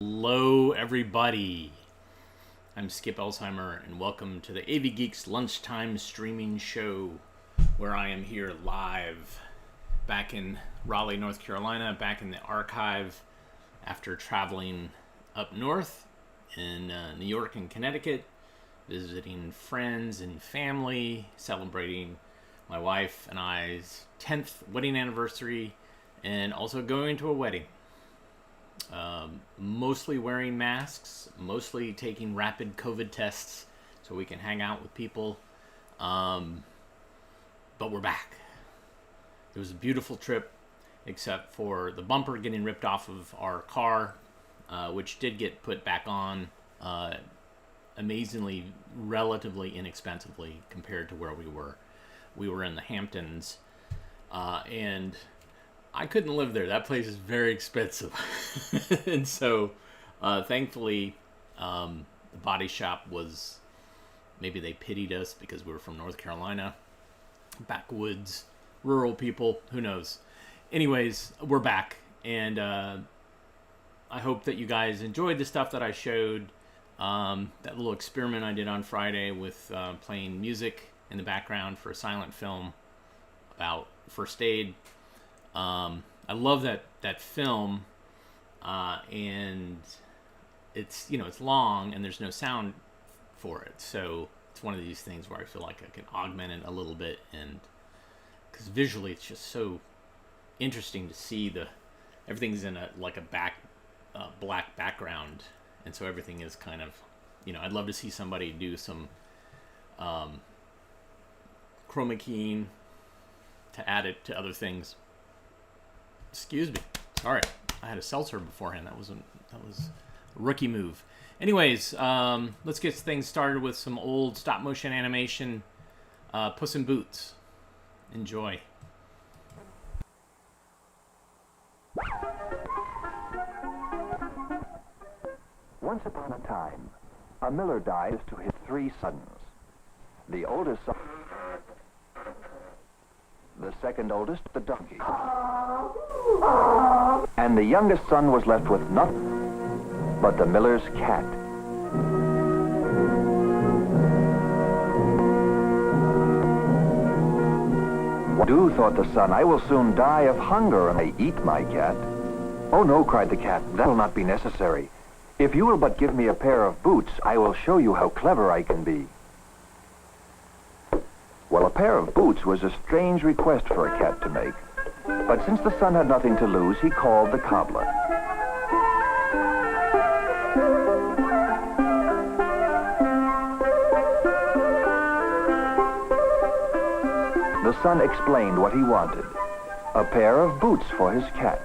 Hello, everybody. I'm Skip Elsheimer, and welcome to the AV Geeks Lunchtime Streaming Show, where I am here live back in Raleigh, North Carolina, back in the archive after traveling up north in New York and Connecticut, visiting friends and family, celebrating my wife and I's 10th wedding anniversary, and also going to a wedding. Mostly wearing masks, mostly taking rapid COVID tests so we can hang out with people. But we're back. It was a beautiful trip, except for the bumper getting ripped off of our car, which did get put back on amazingly, relatively inexpensively compared to where we were. We were in the Hamptons, and I couldn't live there. That place is very expensive. And so, thankfully, the body shop was, maybe they pitied us because we were from North Carolina, backwoods, rural people, who knows. Anyways, we're back, and I hope that you guys enjoyed the stuff that I showed. That little experiment I did on Friday with playing music in the background for a silent film about first aid. I love that film, and it's long and there's no sound for it, so it's one of these things where I feel like I can augment it a little bit, and because visually it's just so interesting to see everything's in a black background, and so everything is kind of, I'd love to see somebody do some chroma keying to add it to other things. Excuse me. Sorry, I had a seltzer beforehand. That was a rookie move. Anyways, let's get things started with some old stop motion animation. Puss in Boots. Enjoy. Once upon a time, a miller dies to his 3 sons. The oldest son, the second oldest, the donkey, and the youngest son was left with nothing but the miller's cat. "Do," thought the son, "I will soon die of hunger and I eat my cat." "Oh no," cried the cat, "that will not be necessary. If you will but give me a pair of boots, I will show you how clever I can be." Well, a pair of boots was a strange request for a cat to make. But since the son had nothing to lose, he called the cobbler. The son explained what he wanted: a pair of boots for his cat.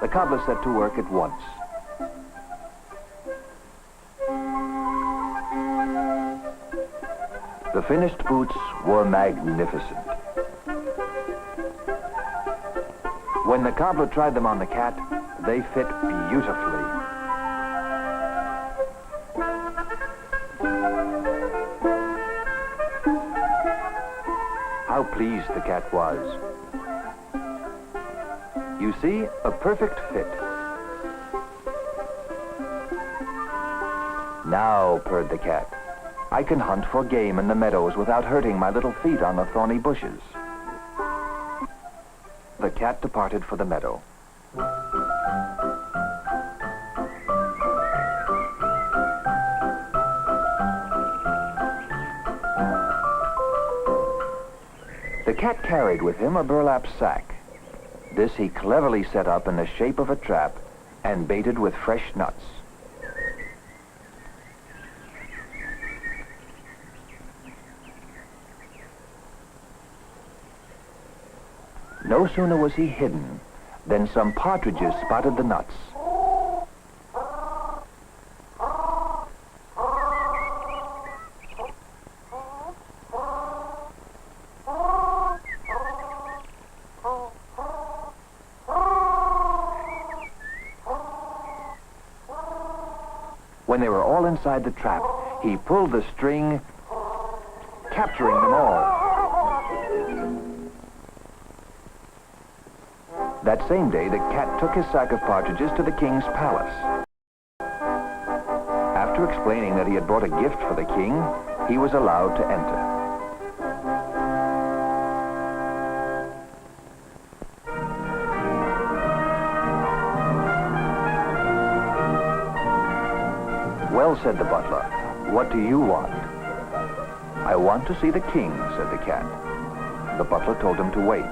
The cobbler set to work at once. The finished boots were magnificent. When the cobbler tried them on the cat, they fit beautifully. How pleased the cat was. You see, a perfect fit. "Now," purred the cat, "I can hunt for game in the meadows without hurting my little feet on the thorny bushes." The cat departed for the meadow. The cat carried with him a burlap sack. This he cleverly set up in the shape of a trap and baited with fresh nuts. No sooner was he hidden than some partridges spotted the nuts. When they were all inside the trap, he pulled the string, capturing them all. That same day, the cat took his sack of partridges to the king's palace. After explaining that he had brought a gift for the king, he was allowed to enter. Well, said the butler, what do you want? I want to see the king, said the cat. The butler told him to wait.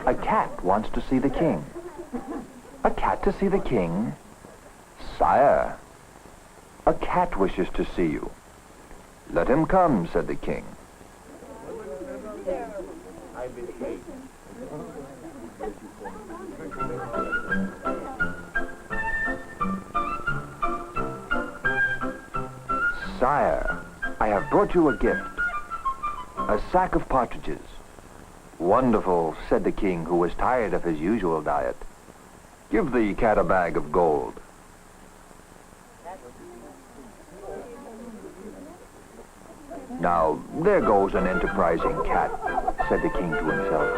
A cat wants to see the king. A cat to see the king? Sire, a cat wishes to see you. Let him come, said the king. Sire, I have brought you a gift. A sack of partridges. Wonderful, said the king, who was tired of his usual diet. Give the cat a bag of gold. Now, there goes an enterprising cat, said the king to himself.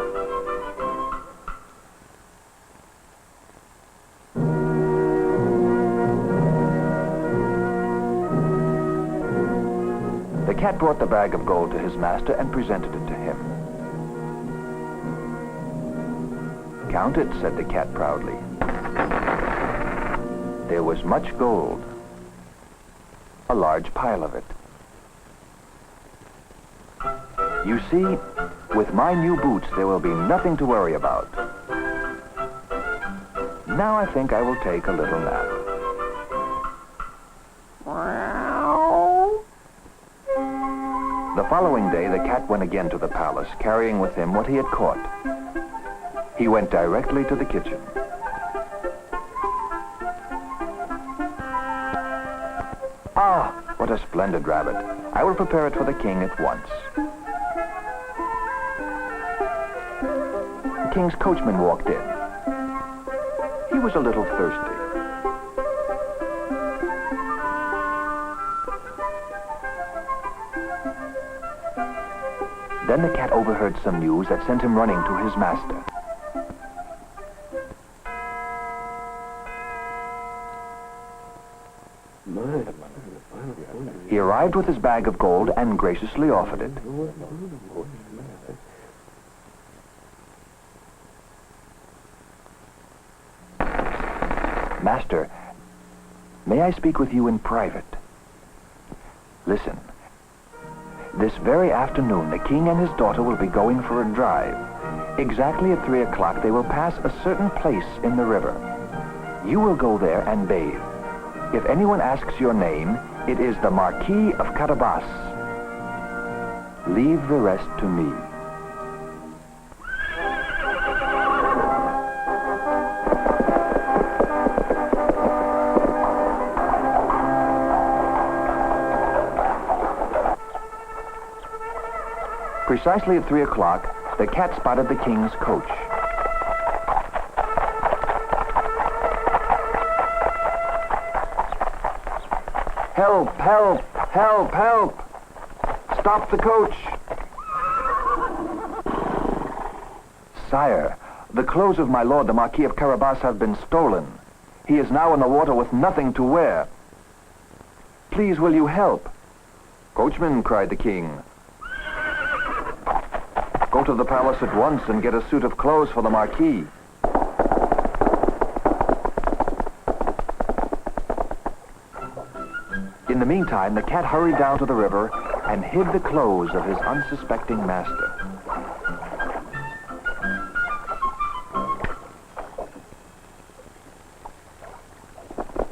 The cat brought the bag of gold to his master and presented it to him. Count it, said the cat proudly. There was much gold, a large pile of it. You see, with my new boots, there will be nothing to worry about. Now I think I will take a little nap. The following day, the cat went again to the palace, carrying with him what he had caught. He went directly to the kitchen. Ah, what a splendid rabbit. I will prepare it for the king at once. The king's coachman walked in. He was a little thirsty. Then the cat overheard some news that sent him running to his master. He arrived with his bag of gold and graciously offered it. Master, may I speak with you in private? Listen. This very afternoon, the king and his daughter will be going for a drive. Exactly at 3 o'clock, they will pass a certain place in the river. You will go there and bathe. If anyone asks your name, it is the Marquis of Carabas. Leave the rest to me. Precisely at 3 o'clock, the cat spotted the king's coach. Help, help, help, help! Stop the coach! Sire, the clothes of my lord, the Marquis of Carabas, have been stolen. He is now in the water with nothing to wear. Please, will you help? Coachman, cried the king. Go to the palace at once and get a suit of clothes for the Marquis. In the meantime, the cat hurried down to the river and hid the clothes of his unsuspecting master.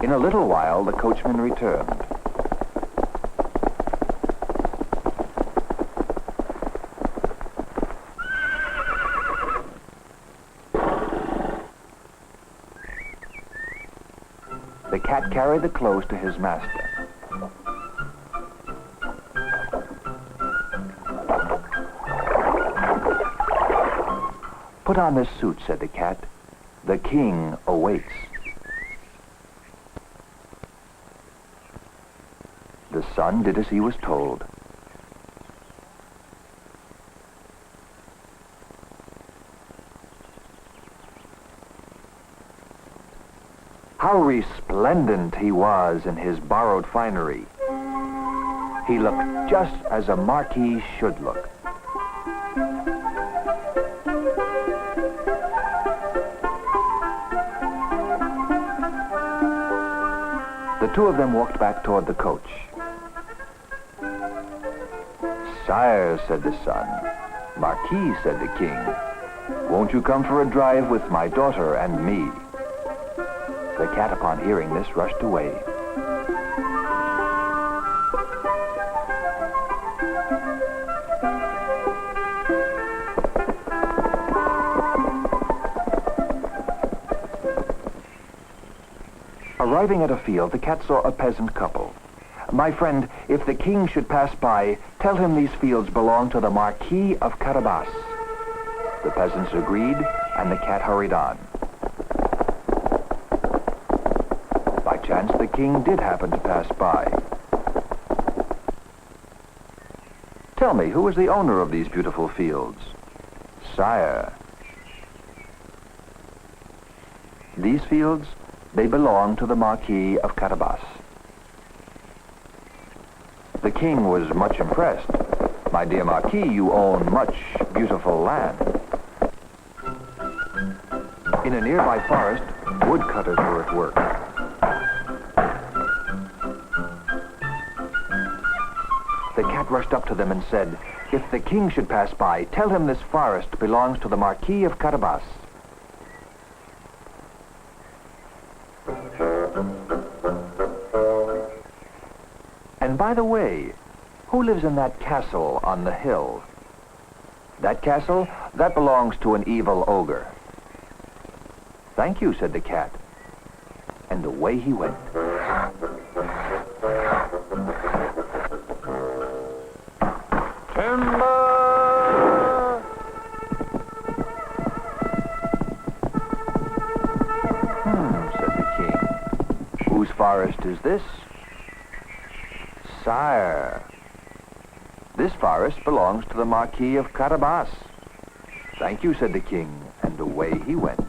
In a little while, the coachman returned. The cat carried the clothes to his master. Put on this suit, said the cat. The king awaits. The son did as he was told. How resplendent he was in his borrowed finery. He looked just as a marquis should look. The two of them walked back toward the coach. "Sire," said the son. "Marquis," said the king, "won't you come for a drive with my daughter and me?" The cat, upon hearing this, rushed away. Arriving at a field, the cat saw a peasant couple. "My friend, if the king should pass by, tell him these fields belong to the Marquis of Carabas." The peasants agreed, and the cat hurried on. By chance, the king did happen to pass by. "Tell me, who is the owner of these beautiful fields?" "Sire, these fields, they belong to the Marquis of Carabas." The king was much impressed. "My dear Marquis, you own much beautiful land." In a nearby forest, woodcutters were at work. The cat rushed up to them and said, "If the king should pass by, tell him this forest belongs to the Marquis of Carabas." "And by the way, who lives in that castle on the hill?" "That castle? That belongs to an evil ogre." "Thank you," said the cat. And away he went. "Timber!" Said the king. "Whose forest is this?" "Sire, this forest belongs to the Marquis of Carabas." "Thank you," said the king, and away he went.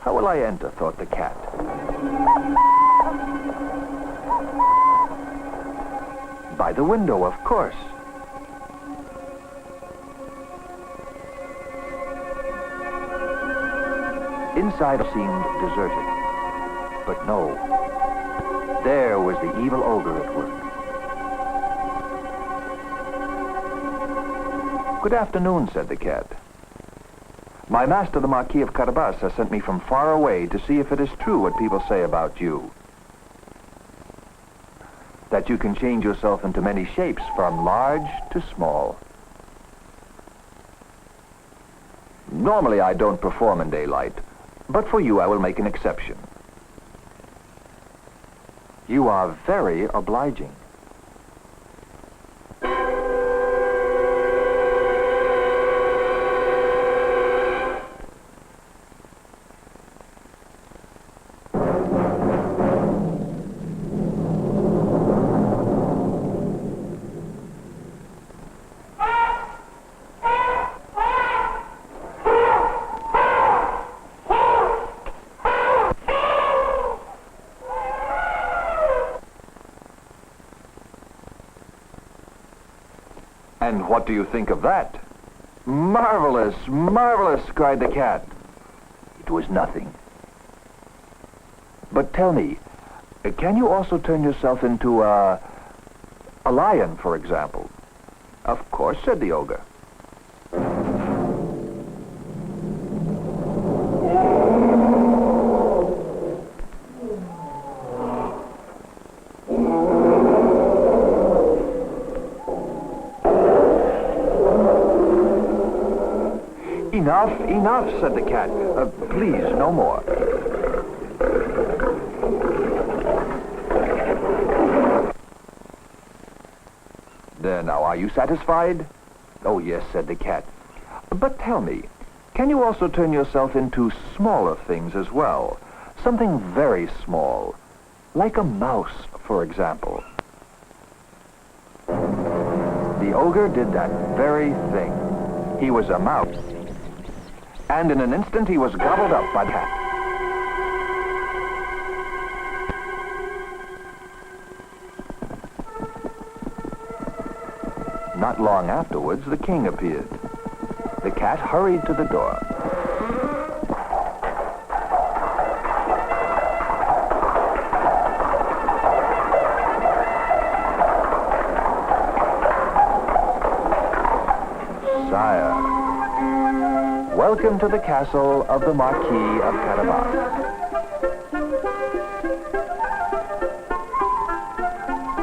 How will I enter, thought the cat. By the window, of course. Inside seemed deserted. But no, there was the evil ogre at work. "Good afternoon," said the cat. "My master, the Marquis of Carabas, has sent me from far away to see if it is true what people say about you. That you can change yourself into many shapes, from large to small. Normally I don't perform in daylight, but for you I will make an exception." "You are very obliging." "And what do you think of that?" "Marvelous, marvelous," cried the cat. "It was nothing. But tell me, can you also turn yourself into a lion, for example?" "Of course," said the ogre. "Enough, enough," said the cat. "Please, no more." "There now, are you satisfied?" "Oh, yes," said the cat. "But tell me, can you also turn yourself into smaller things as well? Something very small. Like a mouse, for example. The ogre did that very thing. He was a mouse. And in an instant he was gobbled up by the cat. Not long afterwards, the king appeared. The cat hurried to the door. Sire, welcome to the castle of the Marquis of Carabas.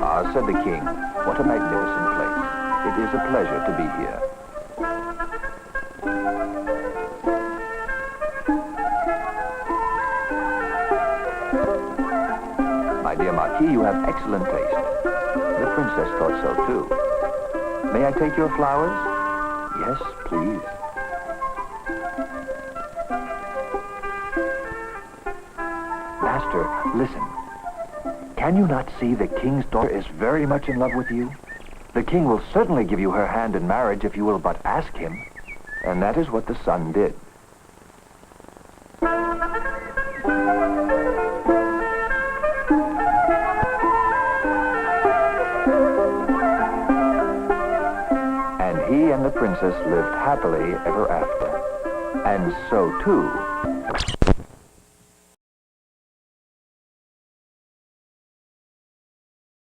Ah, said the king, what a magnificent place. It is a pleasure to be here. My dear Marquis, you have excellent taste. The princess thought so too. May I take your flowers? Yes, please. Master, listen. Can you not see the king's daughter is very much in love with you? The king will certainly give you her hand in marriage if you will but ask him. And that is what the son did. And he and the princess lived happily ever after. And so, too,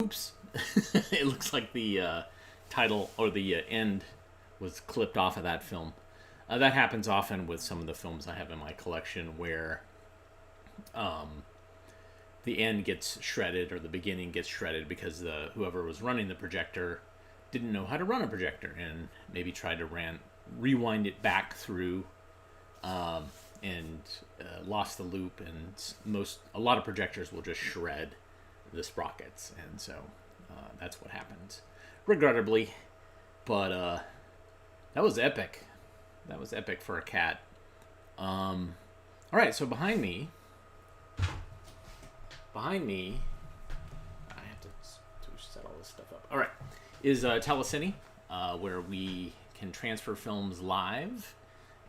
Oops. It looks like the title or the end was clipped off of that film. That happens often with some of the films I have in my collection where the end gets shredded or the beginning gets shredded because whoever was running the projector didn't know how to run a projector and maybe tried to rewind it back through and lost the loop. And a lot of projectors will just shred the sprockets, and so that's what happens, regrettably. But that was epic. That was epic for a cat. All right, so behind me, I have to set all this stuff up. All right, is Telecine, where we can transfer films live.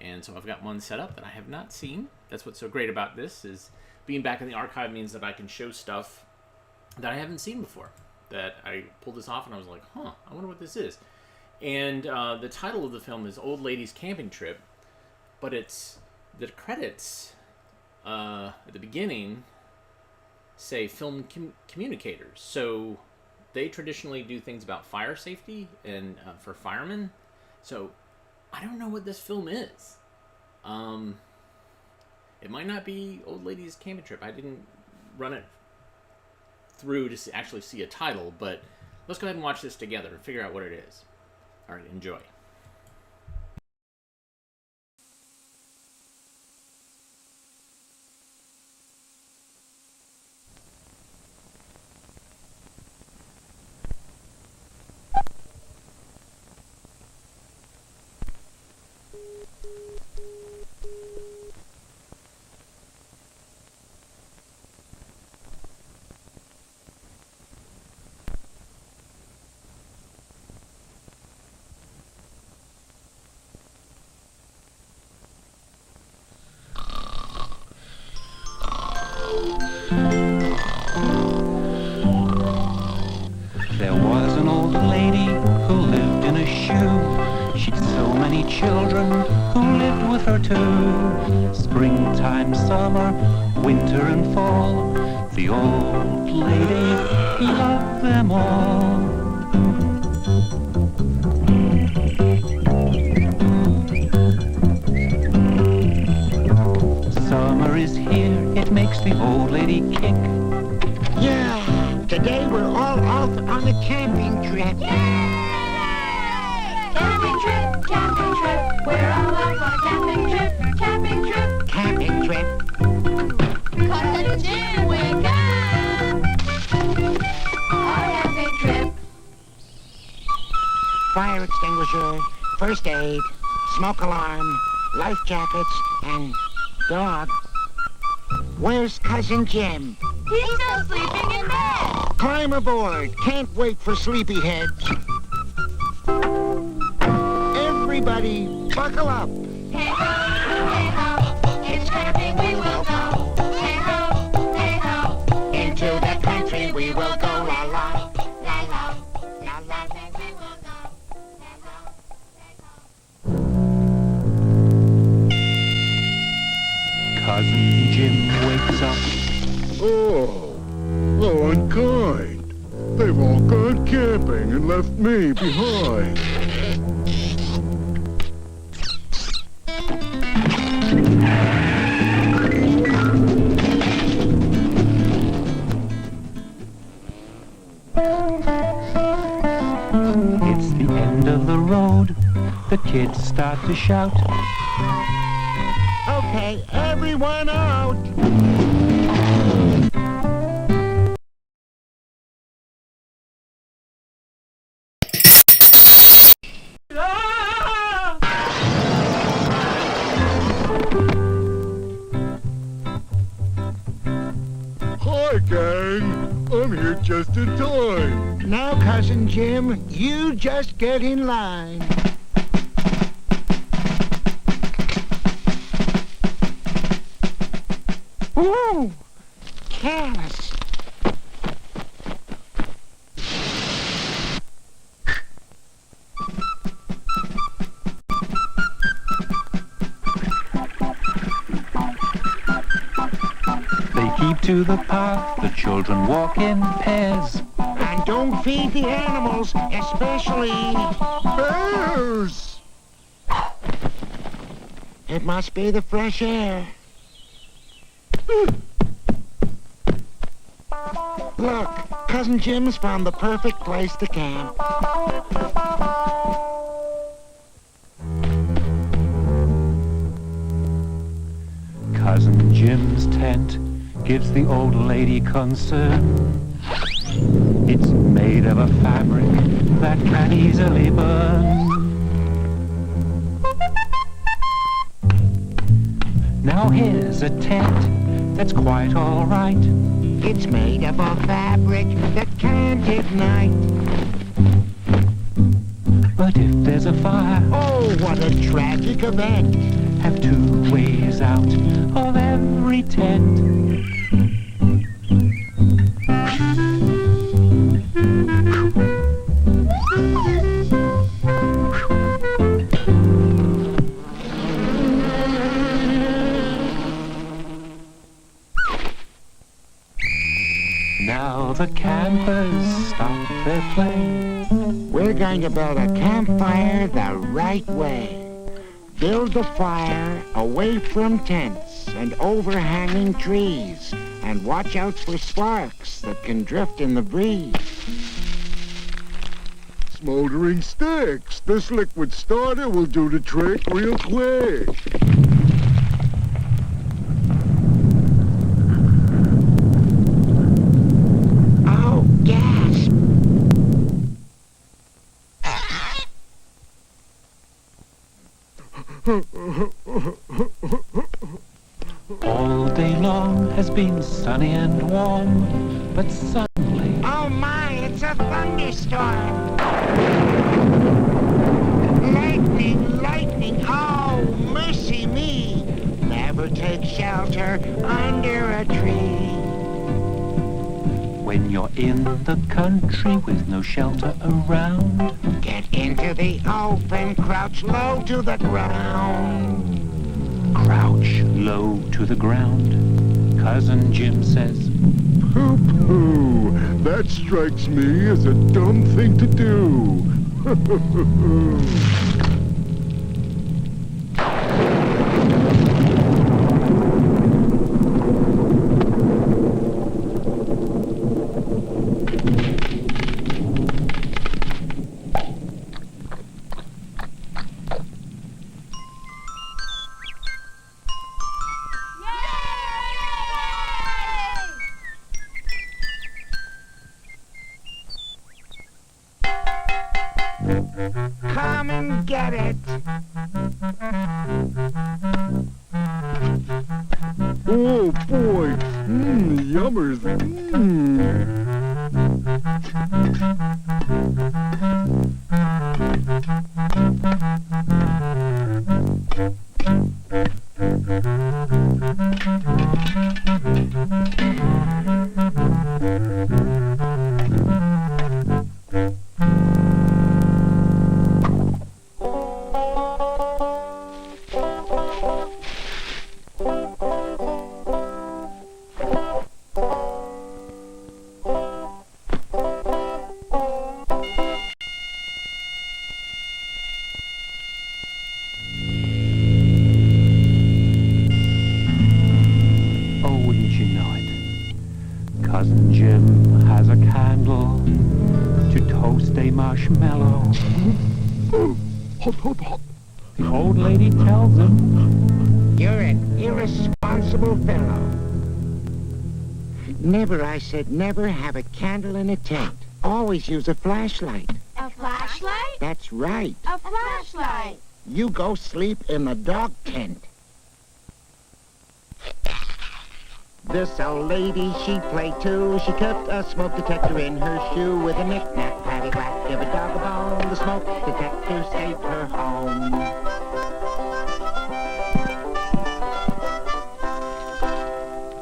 And so I've got one set up that I have not seen. That's what's so great about this, is being back in the archive means that I can show stuff that I haven't seen before. That I pulled this off and I was like, I wonder what this is. And the title of the film is Old Lady's Camping Trip, but it's the credits at the beginning say film communicators. So they traditionally do things about fire safety and for firemen. So I don't know what this film is. It might not be Old Lady's Camping Trip. I didn't run it through to actually see a title, but let's go ahead and watch this together and figure out what it is. All right, enjoy. There was an old lady who lived in a shoe. She'd so many children who lived with her too. Springtime, summer, winter and fall. The old lady loved them all. Summer is here, it makes the old lady kick. Yeah, today we're all off on a camping trip. Yay! Camping trip, camping trip. We're all off on a camping trip, camping trip. Camping trip. Cut to the gym, wake up. Our camping trip. Fire extinguisher, first aid, smoke alarm, life jackets, and dog. Where's Cousin Jim? He's still sleeping in bed. Climb aboard. Can't wait for sleepyheads. Everybody, buckle up. Hey ho, it's camping we will go. Hey ho, Into the country we will go, la la. la la, la la, then we will go. Hey ho, Cousin Jim wakes up. Oh, how unkind. They've all gone camping and left me behind. It's the end of the road. The kids start to shout. Okay, everyone out. Hi, gang. I'm here just in time. Now, Cousin Jim, you just get in line. Ooh, careless. They keep to the path. The children walk in pairs. And don't feed the animals, especially Bears! It must be the fresh air. Look, Cousin Jim's found the perfect place to camp. Cousin Jim's tent gives the old lady concern. It's made of a fabric that can easily burn. Now here's a tent that's quite all right. It's made of a fabric that can't ignite. But if there's a fire, Oh, what a tragic event. have two ways out of every tent. Now the campers stop their play. We're going to build a campfire the right way. Build the fire away from tents and overhanging trees, and watch out for sparks that can drift in the breeze. Smoldering sticks. This liquid starter will do the trick real quick. Oh, gasp! All day long has been sunny and warm, but suddenly Oh my, it's a thunderstorm! Lightning, lightning, oh, mercy me! Never take shelter under a tree. when you're in the country with no shelter around, Get into the open, crouch low to the ground. crouch low to the ground. Cousin Jim says, Pooh-pooh. That strikes me as a dumb thing to do. Come and get it. Oh, boy. Yummers. Oh, wouldn't you know it? Cousin Jim has a candle to toast a marshmallow. Hot, hot, hot. The old lady tells him, You're an irresponsible fellow. Never, I said, never have a candle in a tent. Always use a flashlight. A flashlight? That's right. A flashlight. You go sleep in the dog tent. This old lady, she played too. She kept a smoke detector in her shoe with a knick-knack, paddywhack, give a dog a bone. The smoke detector saved her home.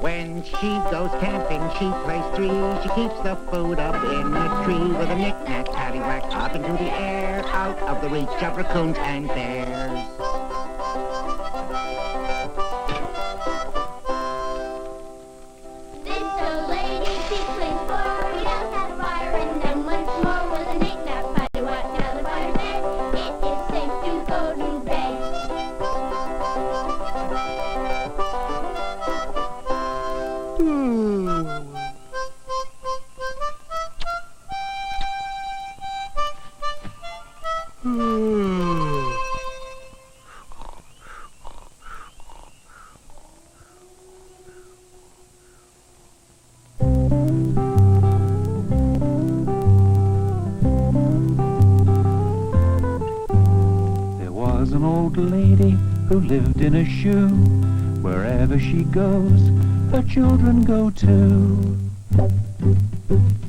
When she goes camping, she plays three. She keeps the food up in a tree with a knick-knack, paddywhack, up into the air, out of the reach of raccoons and bears. This old lady, she plays four. She does have fire and then once more with a knick-knack, paddywhack. Now the fire dead, it is safe to go to bed. there was an old lady who lived in a shoe. Wherever she goes, her children go too.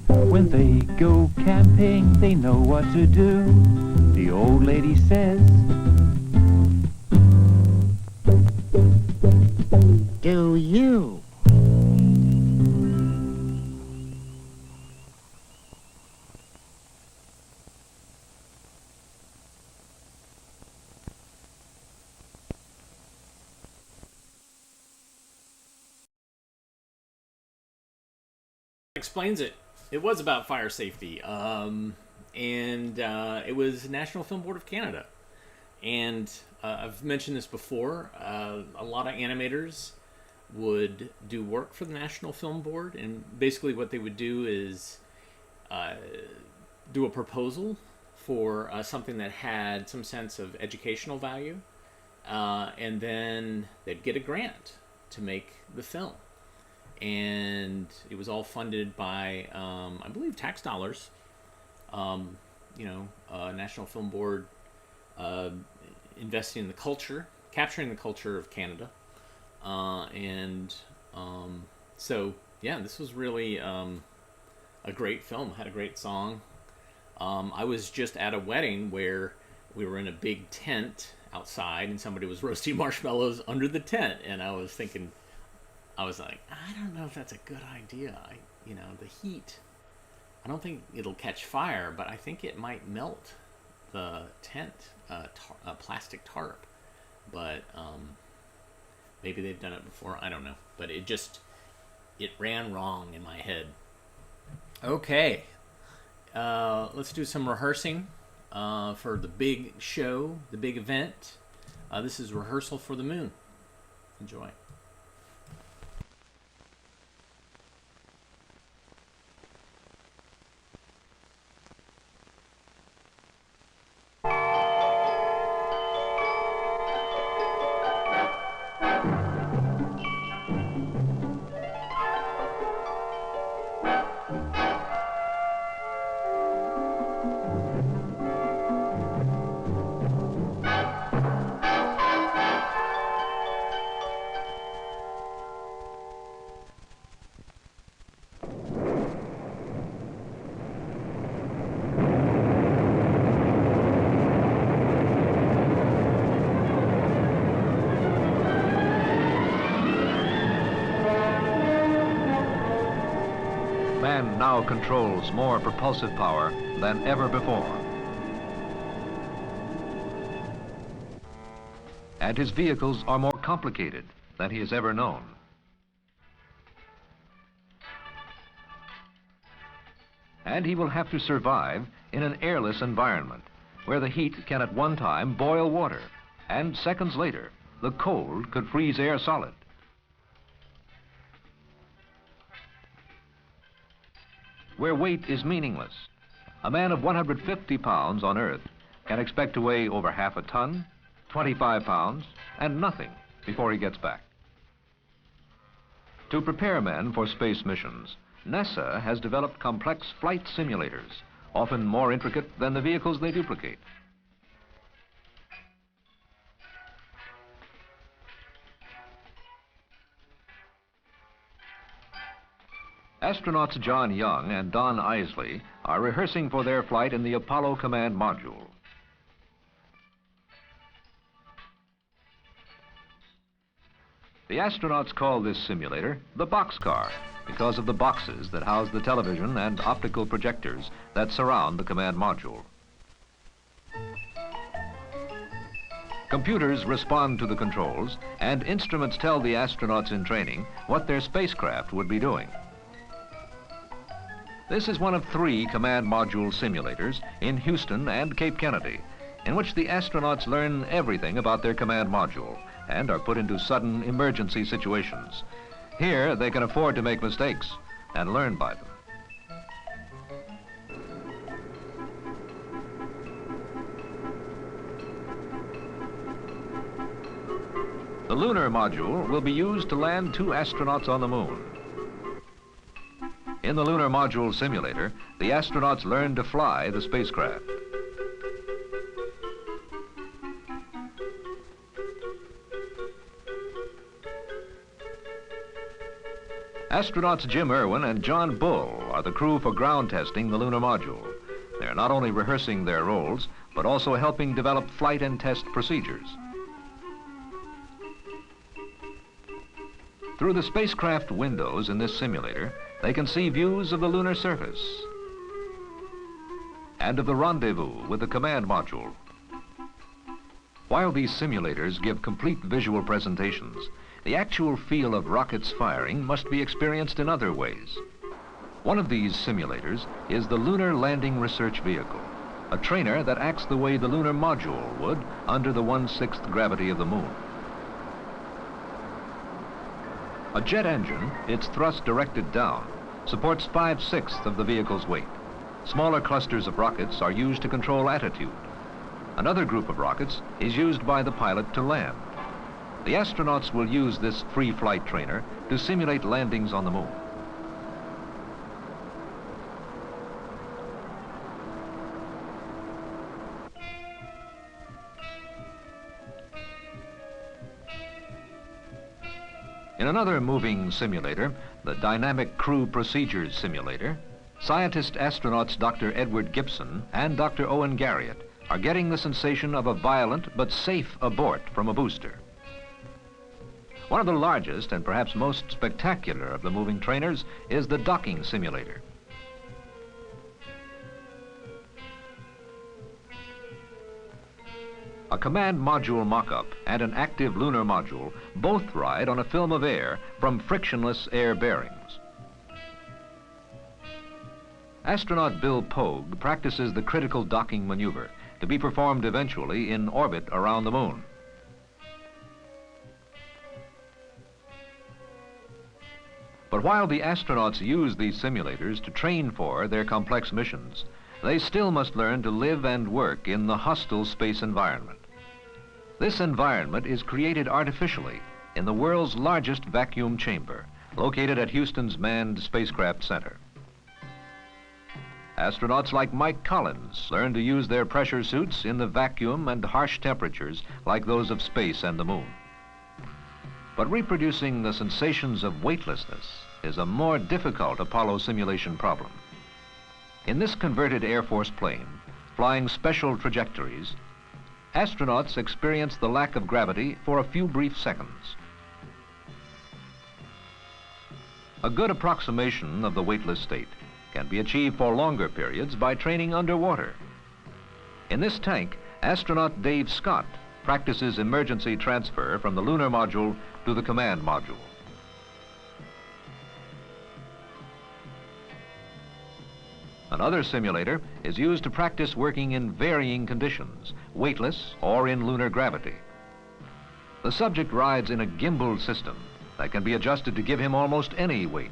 When they go camping, they know what to do. The old lady says, Do you? Explains it. It was about fire safety, and it was National Film Board of Canada. And I've mentioned this before. A lot of animators would do work for the National Film Board, and basically what they would do is do a proposal for something that had some sense of educational value, and then they'd get a grant to make the film. And it was all funded by, I believe, tax dollars. National Film Board investing in the culture, capturing the culture of Canada. So, yeah, this was really a great film. Had a great song. I was just at a wedding where we were in a big tent outside and somebody was roasting marshmallows under the tent. And I was thinking, I was like, I don't know if that's a good idea. The heat, I don't think it'll catch fire, but I think it might melt the tent, plastic tarp. But maybe they've done it before. I don't know. But it ran wrong in my head. Okay. Let's do some rehearsing for the big show, the big event. This is Rehearsal for the Moon. Enjoy. now controls more propulsive power than ever before. And his vehicles are more complicated than he has ever known. And he will have to survive in an airless environment where the heat can at one time boil water, and seconds later, the cold could freeze air solid. Where weight is meaningless, a man of 150 pounds on Earth can expect to weigh over half a ton, 25 pounds, and nothing before he gets back. To prepare men for space missions, NASA has developed complex flight simulators, often more intricate than the vehicles they duplicate. Astronauts John Young and Don Isley are rehearsing for their flight in the Apollo Command Module. The astronauts call this simulator the boxcar because of the boxes that house the television and optical projectors that surround the command module. Computers respond to the controls, and instruments tell the astronauts in training what their spacecraft would be doing. This is one of 3 command module simulators in Houston and Cape Kennedy, in which the astronauts learn everything about their command module and are put into sudden emergency situations. Here, they can afford to make mistakes and learn by them. The Lunar module will be used to land 2 astronauts on the moon. In the Lunar module simulator, the astronauts learn to fly the spacecraft. Astronauts Jim Irwin and John Bull are the crew for ground testing the lunar module. They're not only rehearsing their roles, but also helping develop flight and test procedures. Through the spacecraft windows in this simulator, they can see views of the lunar surface and of the rendezvous with the command module. While these simulators give complete visual presentations, the actual feel of rockets firing must be experienced in other ways. One of these simulators is the Lunar Landing Research Vehicle, a trainer that acts the way the lunar module would under the 1/6 gravity of the moon. A jet engine, its thrust directed down, supports 5/6 of the vehicle's weight. Smaller clusters of rockets are used to control attitude. Another group of rockets is used by the pilot to land. The astronauts will use this free flight trainer to simulate landings on the moon. In another moving simulator, the Dynamic Crew Procedures Simulator, scientist astronauts Dr. Edward Gibson and Dr. Owen Garriott are getting the sensation of a violent but safe abort from a booster. One of the largest and perhaps most spectacular of the moving trainers is the docking simulator. A command module mock-up and an active lunar module both ride on a film of air from frictionless air bearings. Astronaut Bill Pogue practices the critical docking maneuver to be performed eventually in orbit around the moon. But while the astronauts use these simulators to train for their complex missions, they still must learn to live and work in the hostile space environment. This environment is created artificially in the world's largest vacuum chamber, located at Houston's Manned Spacecraft Center. Astronauts like Mike Collins learn to use their pressure suits in the vacuum and harsh temperatures like those of space and the moon. But reproducing the sensations of weightlessness is a more difficult Apollo simulation problem. In this converted Air Force plane, flying special trajectories, astronauts experience the lack of gravity for a few brief seconds. A good approximation of the weightless state can be achieved for longer periods by training underwater. In this tank, astronaut Dave Scott practices emergency transfer from the lunar module to the command module. Another simulator is used to practice working in varying conditions, weightless or in lunar gravity. The subject rides in a gimbal system that can be adjusted to give him almost any weight.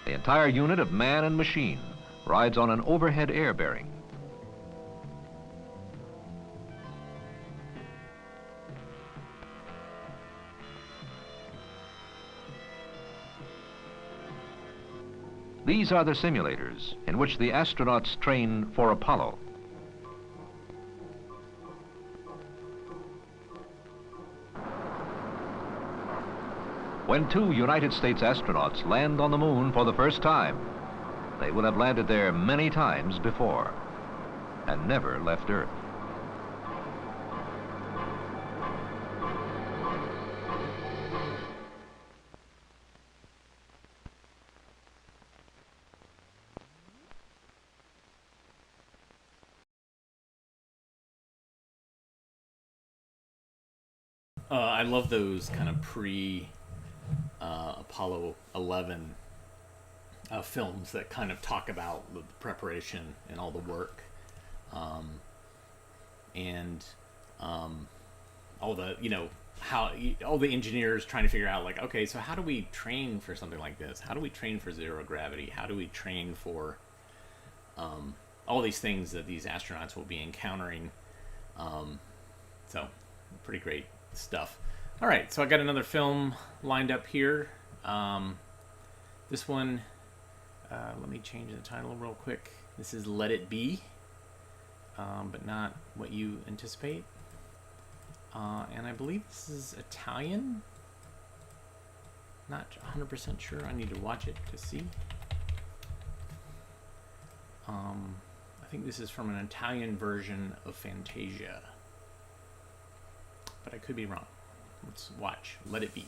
The entire unit of man and machine rides on an overhead air bearing. These are the simulators in which the astronauts train for Apollo. When 2 United States astronauts land on the moon for the first time, they will have landed there many times before and never left Earth. I love those kind of pre-Apollo 11 films that kind of talk about the preparation and all the work, and all the, how all the engineers trying to figure out, like, okay, so how do we train for something like this? How do we train for zero gravity? How do we train for all these things that these astronauts will be encountering? So pretty great stuff. All right, so I got another film lined up here. This one, let me change the title real quick. This is Let It Be, but not what you anticipate. And I believe this is Italian. Not 100% sure. I need to watch it to see. I think this is from an Italian version of Fantasia, but I could be wrong. Let's watch Let It Be.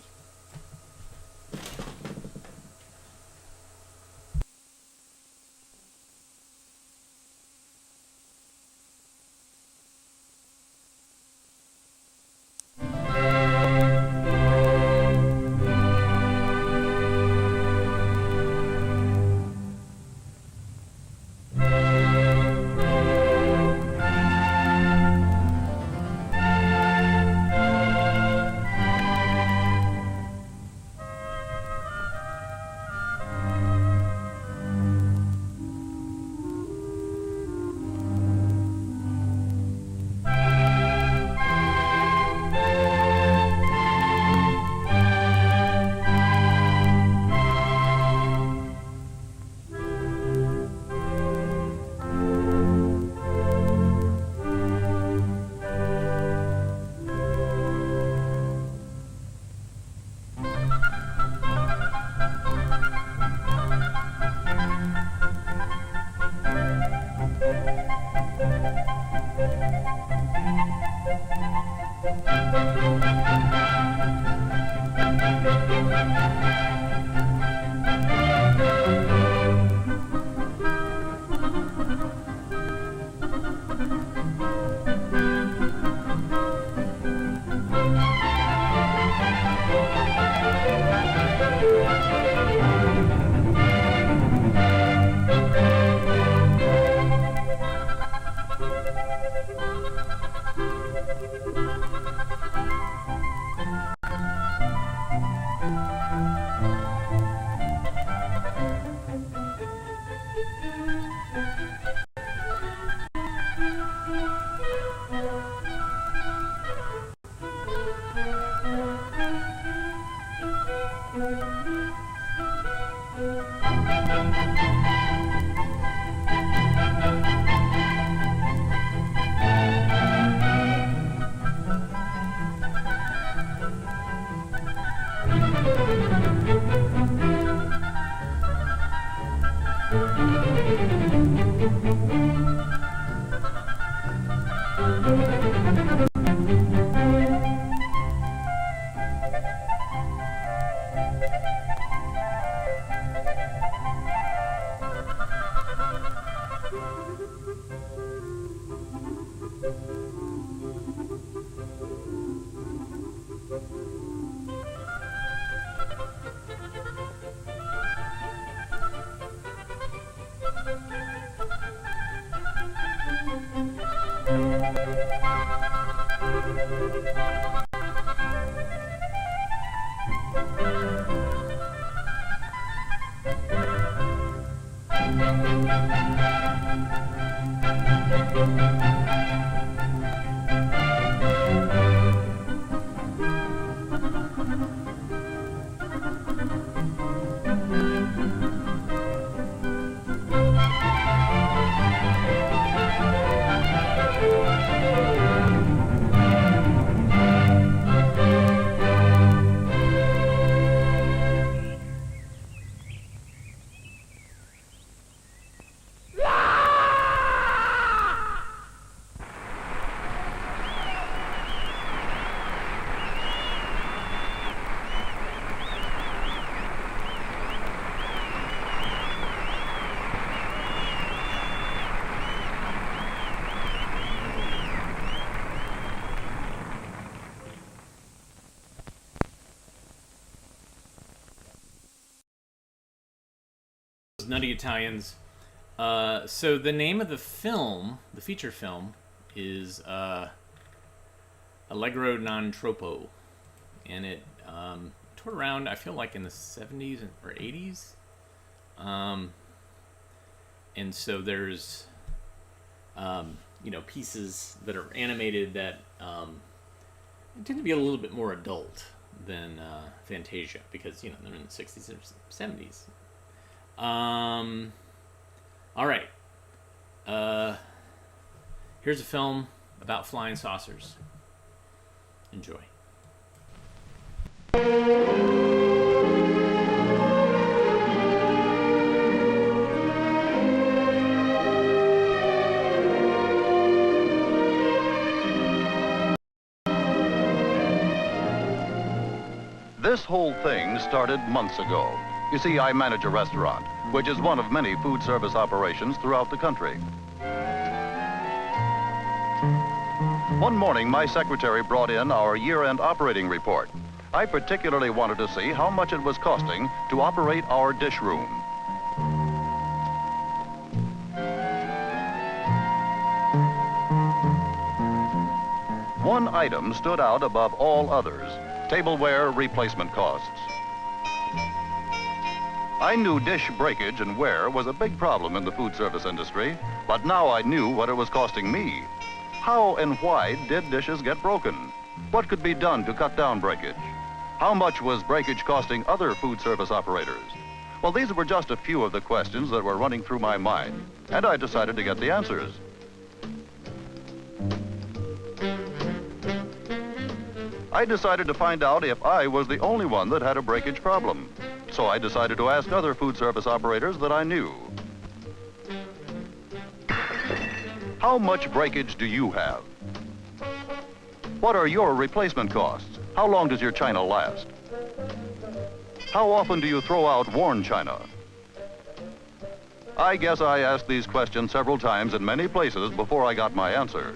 Nutty Italians. So the name of the film, the feature film, is Allegro non troppo, and it toured around, I feel like, in the 70s or 80s. And so there's pieces that are animated that tend to be a little bit more adult than Fantasia, because they're in the 60s or 70s. All right. Here's a film about flying saucers. Enjoy. This whole thing started months ago. You see, I manage a restaurant, which is one of many food service operations throughout the country. One morning, my secretary brought in our year-end operating report. I particularly wanted to see how much it was costing to operate our dish room. One item stood out above all others: tableware replacement costs. I knew dish breakage and wear was a big problem in the food service industry, but now I knew what it was costing me. How and why did dishes get broken? What could be done to cut down breakage? How much was breakage costing other food service operators? Well, these were just a few of the questions that were running through my mind, and I decided to get the answers. I decided to find out if I was the only one that had a breakage problem. So I decided to ask other food service operators that I knew. How much breakage do you have? What are your replacement costs? How long does your china last? How often do you throw out worn china? I guess I asked these questions several times in many places before I got my answer.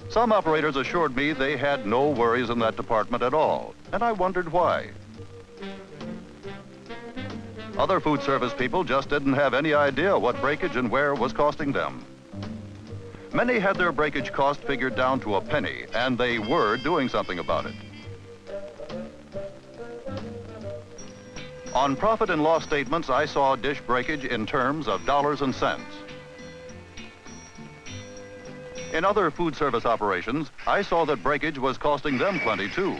Some operators assured me they had no worries in that department at all, and I wondered why. Other food service people just didn't have any idea what breakage and wear was costing them. Many had their breakage cost figured down to a penny, and they were doing something about it. On profit and loss statements, I saw dish breakage in terms of dollars and cents. In other food service operations, I saw that breakage was costing them plenty too.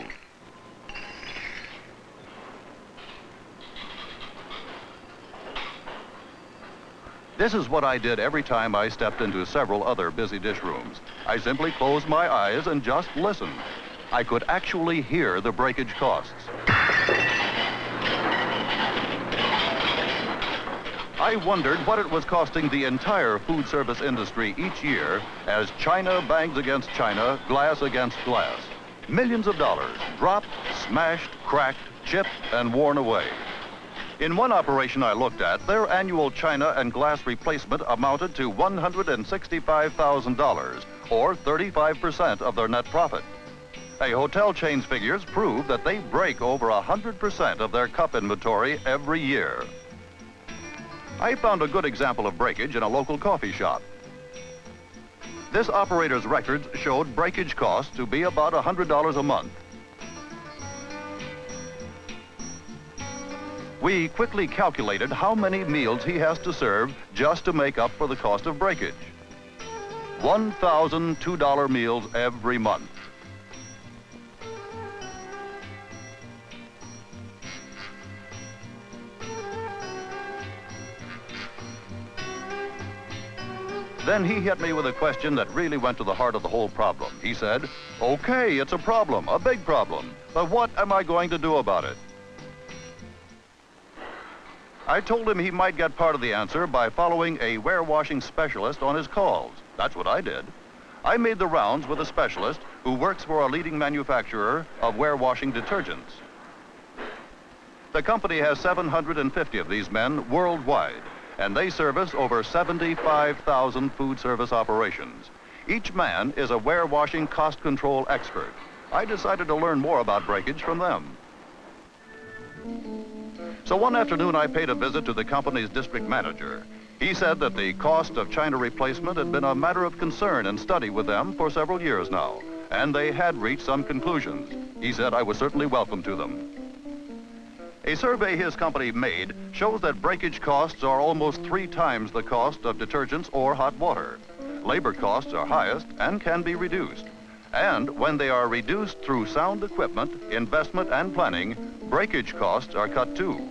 This is what I did every time I stepped into several other busy dish rooms. I simply closed my eyes and just listened. I could actually hear the breakage costs. I wondered what it was costing the entire food service industry each year as china bangs against china, glass against glass. Millions of dollars dropped, smashed, cracked, chipped, and worn away. In one operation I looked at, their annual china and glass replacement amounted to $165,000, or 35% of their net profit. A hotel chain's figures prove that they break over 100% of their cup inventory every year. I found a good example of breakage in a local coffee shop. This operator's records showed breakage costs to be about $100 a month. We quickly calculated how many meals he has to serve just to make up for the cost of breakage. $1,002 meals every month. Then he hit me with a question that really went to the heart of the whole problem. He said, "Okay, it's a problem, a big problem, but what am I going to do about it?" I told him he might get part of the answer by following a warewashing specialist on his calls. That's what I did. I made the rounds with a specialist who works for a leading manufacturer of warewashing detergents. The company has 750 of these men worldwide, and they service over 75,000 food service operations. Each man is a warewashing cost control expert. I decided to learn more about breakage from them. So one afternoon I paid a visit to the company's district manager. He said that the cost of China replacement had been a matter of concern and study with them for several years now, and they had reached some conclusions. He said I was certainly welcome to them. A survey his company made shows that breakage costs are almost 3 times the cost of detergents or hot water. Labor costs are highest and can be reduced. And when they are reduced through sound equipment, investment, and planning, breakage costs are cut too.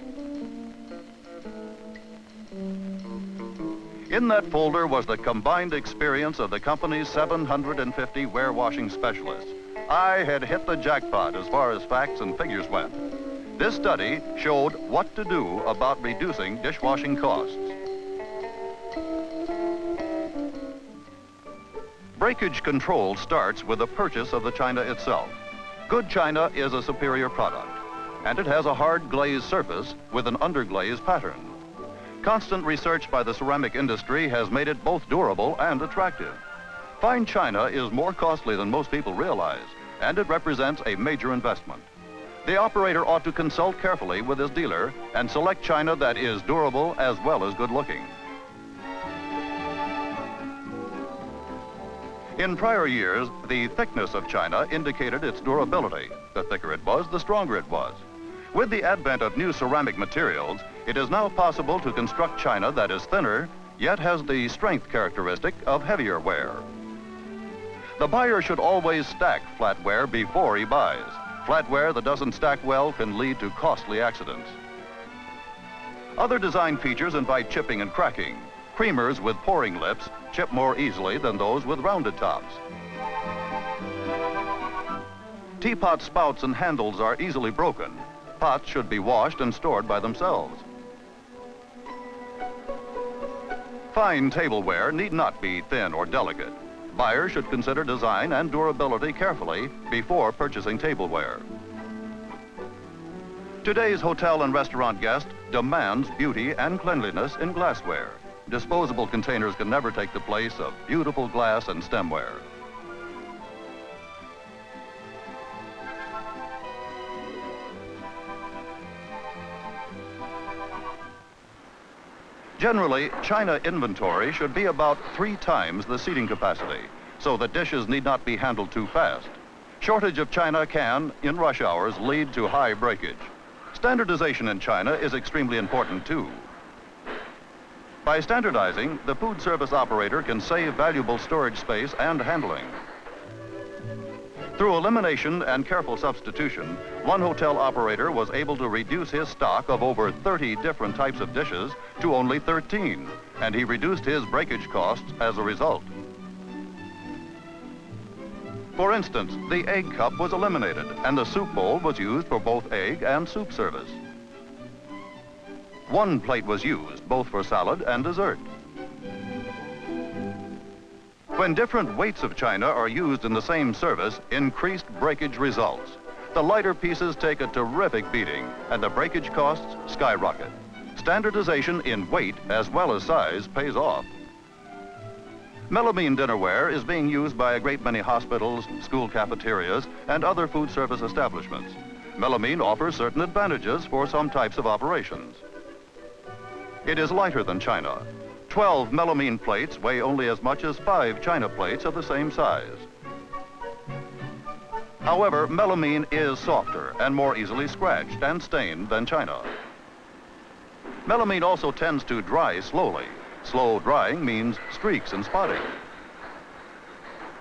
In that folder was the combined experience of the company's 750 warewashing specialists. I had hit the jackpot as far as facts and figures went. This study showed what to do about reducing dishwashing costs. Breakage control starts with the purchase of the china itself. Good china is a superior product, and it has a hard glazed surface with an underglaze pattern. Constant research by the ceramic industry has made it both durable and attractive. Fine china is more costly than most people realize, and it represents a major investment. The operator ought to consult carefully with his dealer and select china that is durable as well as good looking. In prior years, the thickness of china indicated its durability. The thicker it was, the stronger it was. With the advent of new ceramic materials, it is now possible to construct china that is thinner, yet has the strength characteristic of heavier ware. The buyer should always stack flatware before he buys. Flatware that doesn't stack well can lead to costly accidents. Other design features invite chipping and cracking. Creamers with pouring lips chip more easily than those with rounded tops. Teapot spouts and handles are easily broken. Pots should be washed and stored by themselves. Fine tableware need not be thin or delicate. Buyers should consider design and durability carefully before purchasing tableware. Today's hotel and restaurant guest demands beauty and cleanliness in glassware. Disposable containers can never take the place of beautiful glass and stemware. Generally, china inventory should be about 3 times the seating capacity, so that dishes need not be handled too fast. Shortage of china can, in rush hours, lead to high breakage. Standardization in china is extremely important too. By standardizing, the food service operator can save valuable storage space and handling. Through elimination and careful substitution, one hotel operator was able to reduce his stock of over 30 different types of dishes to only 13, and he reduced his breakage costs as a result. For instance, the egg cup was eliminated, and the soup bowl was used for both egg and soup service. One plate was used, both for salad and dessert. When different weights of china are used in the same service, increased breakage results. The lighter pieces take a terrific beating, and the breakage costs skyrocket. Standardization in weight as well as size pays off. Melamine Dinnerware is being used by a great many hospitals, school cafeterias, and other food service establishments. Melamine offers certain advantages for some types of operations. It is lighter than china. 12 melamine plates weigh only as much as 5 china plates of the same size. However, melamine is softer and more easily scratched and stained than china. Melamine also tends to dry slowly. Slow drying means streaks and spotting.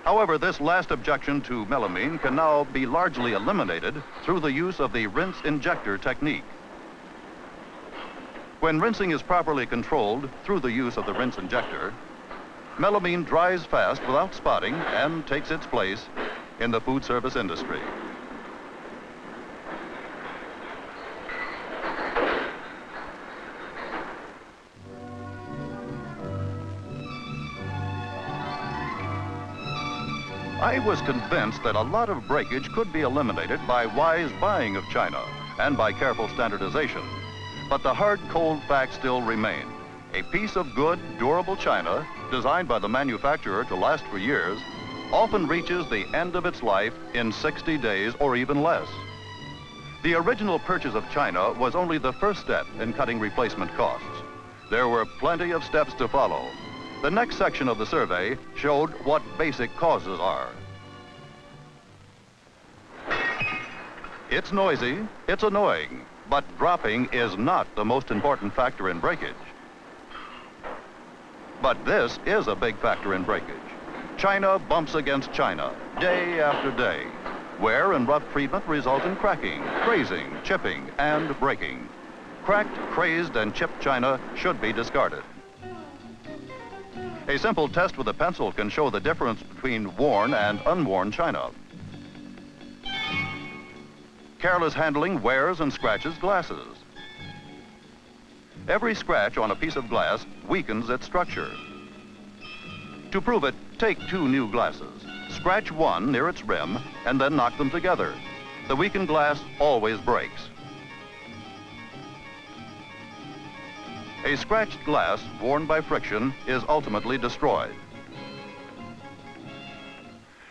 However, this last objection to melamine can now be largely eliminated through the use of the rinse injector technique. When rinsing is properly controlled through the use of the rinse injector, melamine dries fast without spotting and takes its place in the food service industry. I was convinced that a lot of breakage could be eliminated by wise buying of china and by careful standardization. But the hard, cold facts still remain. A piece of good, durable china, designed by the manufacturer to last for years, often reaches the end of its life in 60 days or even less. The original purchase of china was only the first step in cutting replacement costs. There were plenty of steps to follow. The next section of the survey showed what basic causes are. It's noisy, it's annoying, but dropping is not the most important factor in breakage. But this is a big factor in breakage. China bumps against china, day after day. Wear and rough treatment result in cracking, crazing, chipping, and breaking. Cracked, crazed, and chipped china should be discarded. A simple test with a pencil can show the difference between worn and unworn china. Careless handling wears and scratches glasses. Every scratch on a piece of glass weakens its structure. To prove it, take 2 new glasses. Scratch one near its rim and then knock them together. The weakened glass always breaks. A scratched glass worn by friction is ultimately destroyed.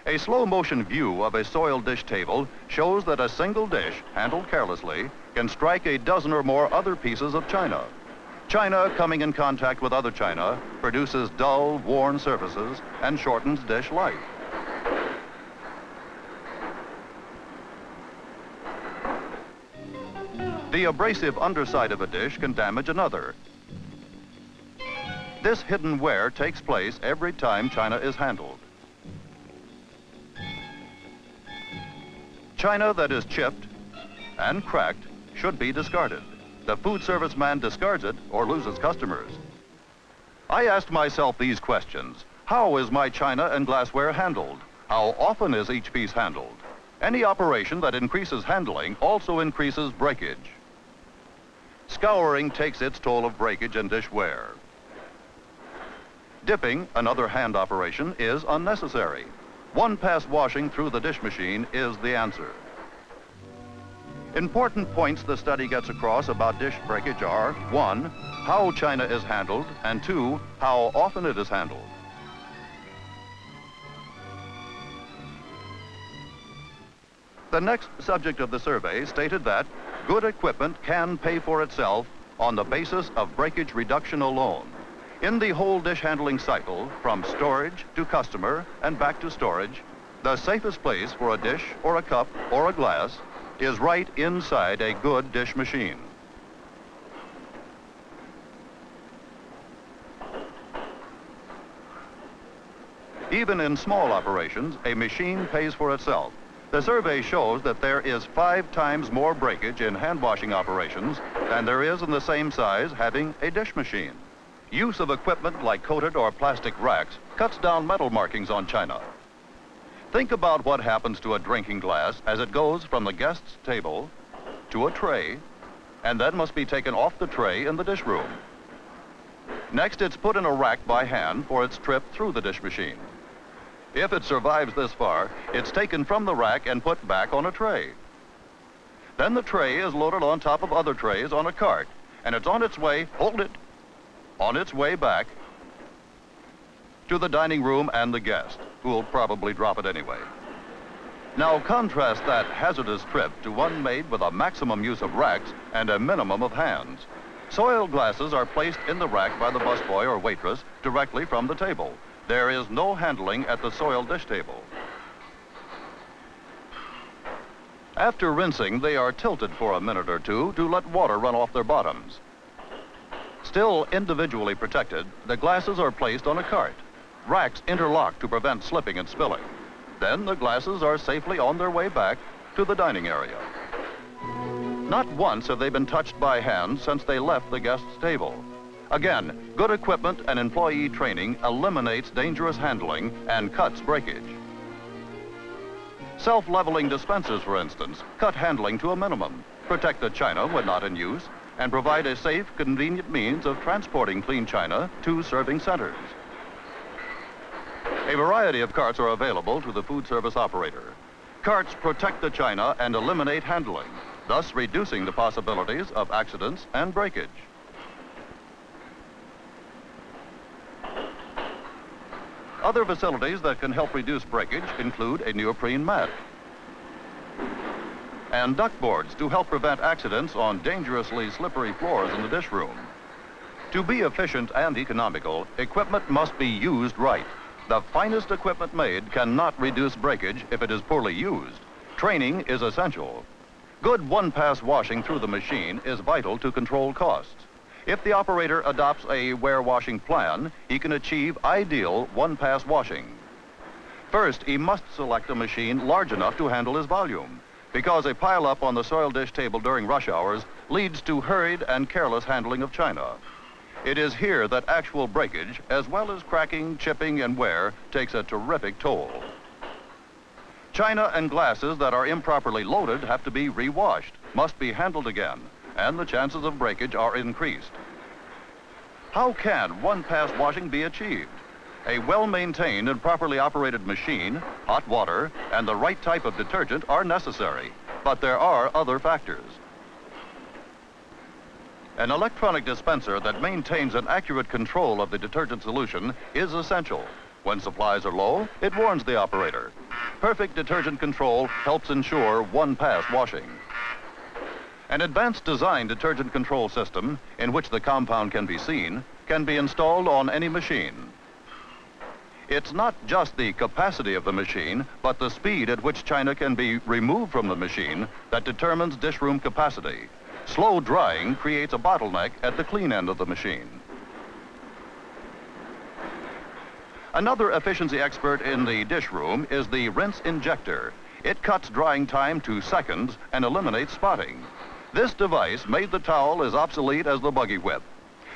A slow motion view of a soiled dish table shows that a single dish, handled carelessly, can strike a dozen or more other pieces of china. China coming in contact with other china produces dull, worn surfaces and shortens dish life. The abrasive underside of a dish can damage another. This hidden wear takes place every time china is handled. China that is chipped and cracked should be discarded. The food service man discards it or loses customers. I asked myself these questions. How is my china and glassware handled? How often is each piece handled? Any operation that increases handling also increases breakage. Scouring takes its toll of breakage and dish wear. Dipping, another hand operation, is unnecessary. One pass washing through the dish machine is the answer. Important points the study gets across about dish breakage are, 1, how china is handled, and 2, how often it is handled. The next subject of the survey stated that good equipment can pay for itself on the basis of breakage reduction alone. In the whole dish handling cycle, from storage to customer and back to storage, the safest place for a dish or a cup or a glass is right inside a good dish machine. Even in small operations, a machine pays for itself. The survey shows that there is 5 times more breakage in hand washing operations than there is in the same size having a dish machine. Use of equipment like coated or plastic racks cuts down metal markings on china. Think about what happens to a drinking glass as it goes from the guest's table to a tray and then must be taken off the tray in the dish room. Next, it's put in a rack by hand for its trip through the dish machine. If it survives this far, it's taken from the rack and put back on a tray. Then the tray is loaded on top of other trays on a cart, and it's on its way, hold it, on its way back to the dining room and the guest, who will probably drop it anyway. Now contrast that hazardous trip to one made with a maximum use of racks and a minimum of hands. Soiled glasses are placed in the rack by the busboy or waitress directly from the table. There is no handling at the soiled dish table. After rinsing, they are tilted for a minute or two to let water run off their bottoms. Still individually protected, the glasses are placed on a cart. Racks interlock to prevent slipping and spilling. Then the glasses are safely on their way back to the dining area. Not once have they been touched by hand since they left the guest's table. Again, good equipment and employee training eliminates dangerous handling and cuts breakage. Self-leveling dispensers, for instance, cut handling to a minimum, protect the china when not in use, and provide a safe, convenient means of transporting clean china to serving centers. A variety of carts are available to the food service operator. Carts protect the china and eliminate handling, thus reducing the possibilities of accidents and breakage. Other facilities that can help reduce breakage include a neoprene mat and duck boards to help prevent accidents on dangerously slippery floors in the dish room. To be efficient and economical, equipment must be used right. The finest equipment made cannot reduce breakage if it is poorly used. Training is essential. Good one-pass washing through the machine is vital to control costs. If the operator adopts a ware-washing plan, he can achieve ideal one-pass washing. First, he must select a machine large enough to handle his volume, because a pile-up on the soiled dish table during rush hours leads to hurried and careless handling of china. It is here that actual breakage, as well as cracking, chipping, and wear, takes a terrific toll. China and glasses that are improperly loaded have to be re-washed, must be handled again, and the chances of breakage are increased. How can one-pass washing be achieved? A well-maintained and properly operated machine, hot water, and the right type of detergent are necessary, but there are other factors. An electronic dispenser that maintains an accurate control of the detergent solution is essential. When supplies are low, it warns the operator. Perfect detergent control helps ensure one-pass washing. An advanced design detergent control system, in which the compound can be seen, can be installed on any machine. It's not just the capacity of the machine, but the speed at which china can be removed from the machine that determines dish room capacity. Slow drying creates a bottleneck at the clean end of the machine. Another efficiency expert in the dish room is the rinse injector. It cuts drying time to seconds and eliminates spotting. This device made the towel as obsolete as the buggy whip.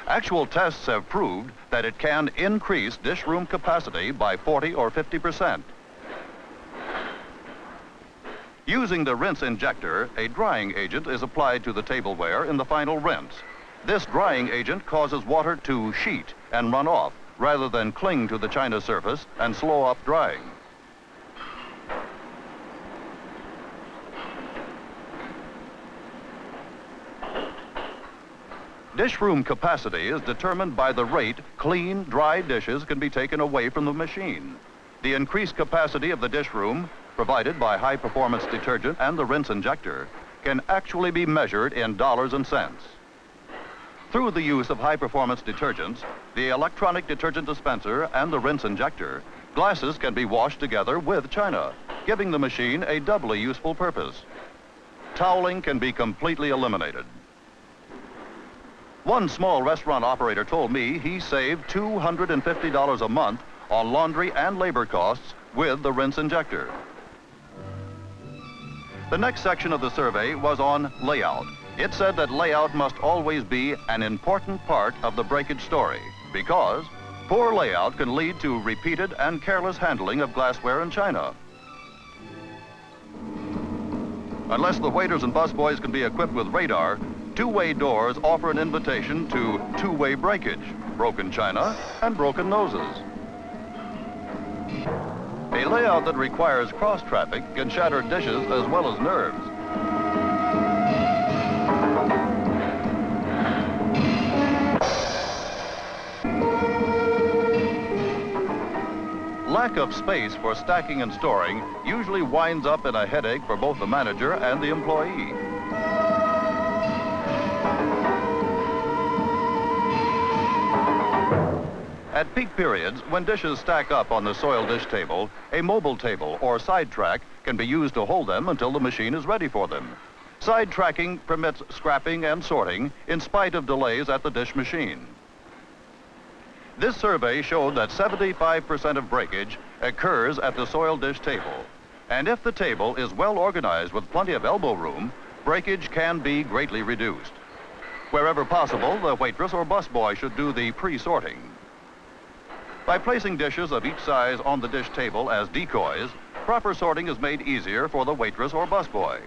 Actual tests have proved that it can increase dish room capacity by 40 or 50%. Using the rinse injector, a drying agent is applied to the tableware in the final rinse. This drying agent causes water to sheet and run off, rather than cling to the china surface and slow up drying. Dish room capacity is determined by the rate clean, dry dishes can be taken away from the machine. The increased capacity of the dish room, provided by high-performance detergent and the rinse injector, can actually be measured in dollars and cents. Through the use of high-performance detergents, the electronic detergent dispenser and the rinse injector, glasses can be washed together with china, giving the machine a doubly useful purpose. Toweling can be completely eliminated. One small restaurant operator told me he saved $250 a month on laundry and labor costs with the rinse injector. The next section of the survey was on layout. It said that layout must always be an important part of the breakage story because poor layout can lead to repeated and careless handling of glassware and china. Unless the waiters and busboys can be equipped with radar, two-way doors offer an invitation to two-way breakage, broken china and broken noses. A layout that requires cross-traffic can shatter dishes as well as nerves. Lack of space for stacking and storing usually winds up in a headache for both the manager and the employee. At peak periods, when dishes stack up on the soiled dish table, a mobile table or side track can be used to hold them until the machine is ready for them. Side tracking permits scrapping and sorting in spite of delays at the dish machine. This survey showed that 75% of breakage occurs at the soiled dish table. And if the table is well organized with plenty of elbow room, breakage can be greatly reduced. Wherever possible, the waitress or busboy should do the pre-sorting. By placing dishes of each size on the dish table as decoys, proper sorting is made easier for the waitress or busboy.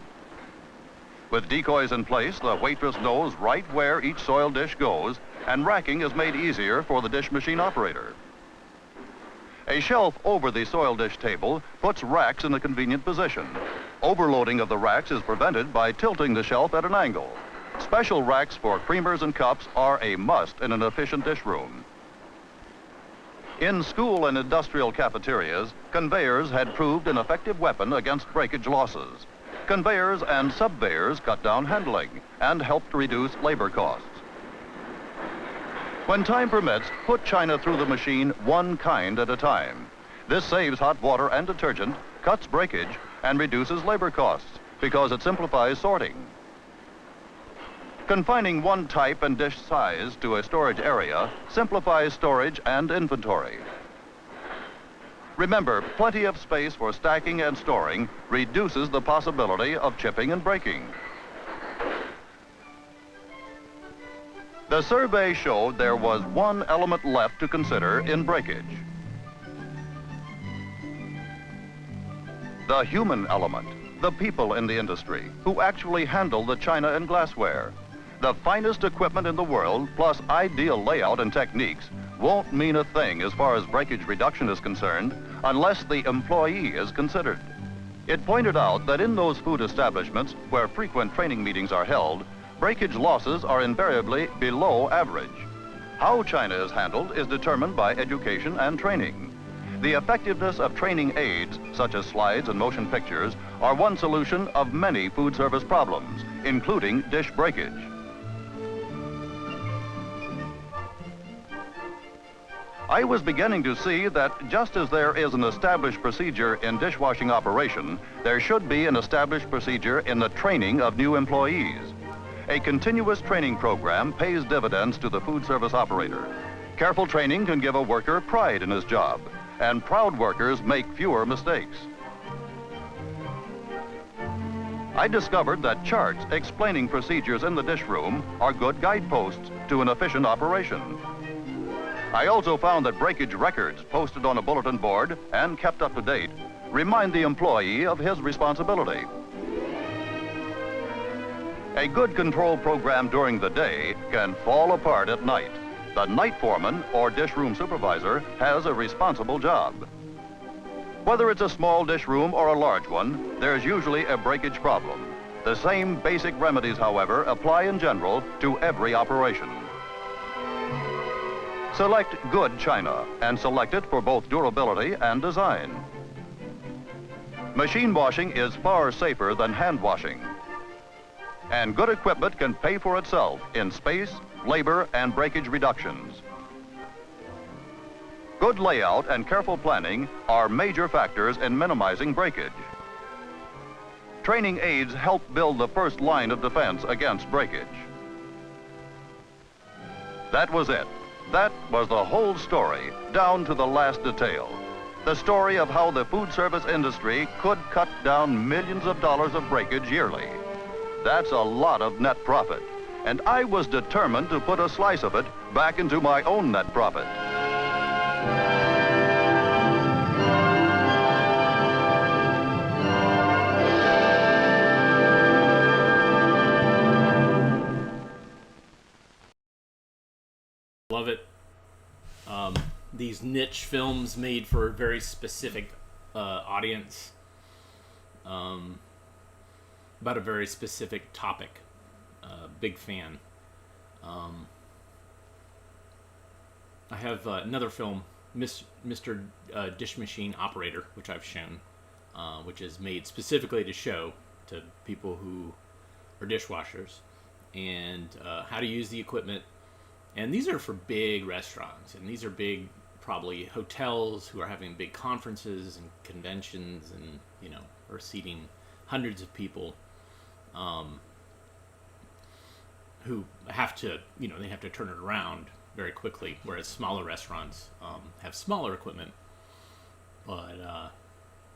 With decoys in place, the waitress knows right where each soiled dish goes, and racking is made easier for the dish machine operator. A shelf over the soiled dish table puts racks in a convenient position. Overloading of the racks is prevented by tilting the shelf at an angle. Special racks for creamers and cups are a must in an efficient dish room. In school and industrial cafeterias, conveyors had proved an effective weapon against breakage losses. Conveyors and subveyors cut down handling and helped reduce labor costs. When time permits, put china through the machine one kind at a time. This saves hot water and detergent, cuts breakage, and reduces labor costs because it simplifies sorting. Confining one type and dish size to a storage area simplifies storage and inventory. Remember, plenty of space for stacking and storing reduces the possibility of chipping and breaking. The survey showed there was one element left to consider in breakage. The human element, the people in the industry who actually handle the china and glassware. The finest equipment in the world, plus ideal layout and techniques, won't mean a thing as far as breakage reduction is concerned unless the employee is considered. It pointed out that in those food establishments where frequent training meetings are held, breakage losses are invariably below average. How china is handled is determined by education and training. The effectiveness of training aids, such as slides and motion pictures, are one solution of many food service problems, including dish breakage. I was beginning to see that just as there is an established procedure in dishwashing operation, there should be an established procedure in the training of new employees. A continuous training program pays dividends to the food service operator. Careful training can give a worker pride in his job, and proud workers make fewer mistakes. I discovered that charts explaining procedures in the dish room are good guideposts to an efficient operation. I also found that breakage records posted on a bulletin board and kept up to date remind the employee of his responsibility. A good control program during the day can fall apart at night. The night foreman or dish room supervisor has a responsible job. Whether it's a small dish room or a large one, there's usually a breakage problem. The same basic remedies, however, apply in general to every operation. Select good china and select it for both durability and design. Machine washing is far safer than hand washing. And good equipment can pay for itself in space, labor, and breakage reductions. Good layout and careful planning are major factors in minimizing breakage. Training aids help build the first line of defense against breakage. That was it. That was the whole story, down to the last detail. The story of how the food service industry could cut down millions of dollars of breakage yearly. That's a lot of net profit, and I was determined to put a slice of it back into my own net profit. Love it. These niche films made for a very specific audience, about a very specific topic. Big fan. I have another film, Mr. Dish Machine Operator, which I've shown, which is made specifically to show to people who are dishwashers and how to use the equipment. And these are for big restaurants, and these are big probably hotels who are having big conferences and conventions and, are seating hundreds of people, who have to, they have to turn it around very quickly, whereas smaller restaurants have smaller equipment. But,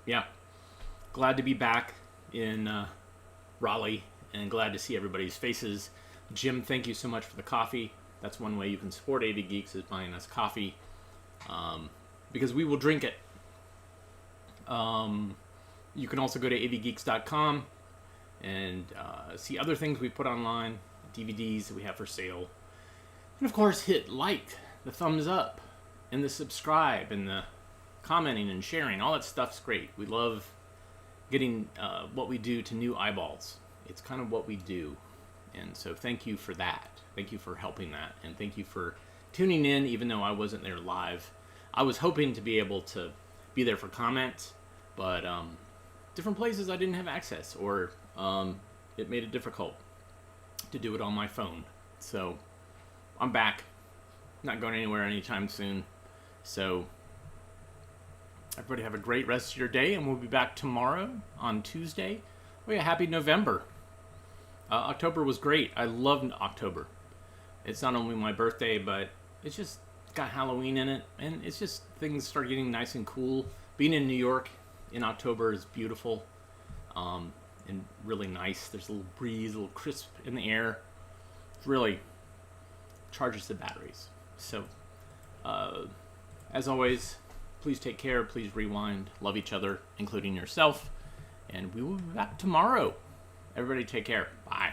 yeah, glad to be back in Raleigh, and glad to see everybody's faces. Jim, thank you so much for the coffee. That's one way you can support AV Geeks, is buying us coffee, because we will drink it. You can also go to avgeeks.com and see other things we put online, DVDs that we have for sale. And of course, hit like, the thumbs up, and the subscribe, and the commenting and sharing. All that stuff's great. We love getting what we do to new eyeballs. It's kind of what we do. And so thank you for that. Thank you for helping that. And thank you for tuning in, even though I wasn't there live. I was hoping to be able to be there for comments, but different places I didn't have access, or it made it difficult to do it on my phone. So I'm back. Not going anywhere anytime soon. So everybody have a great rest of your day, and we'll be back tomorrow on Tuesday. Oh yeah, happy November. October was great. I loved October. It's not only my birthday, but it's just got Halloween in it, and it's just things start getting nice and cool. Being in New York in October is beautiful, and really nice. There's a little breeze, a little crisp in the air. It really charges the batteries. So, as always, please take care, please rewind, love each other, including yourself, and we will be back tomorrow. Everybody take care. Bye.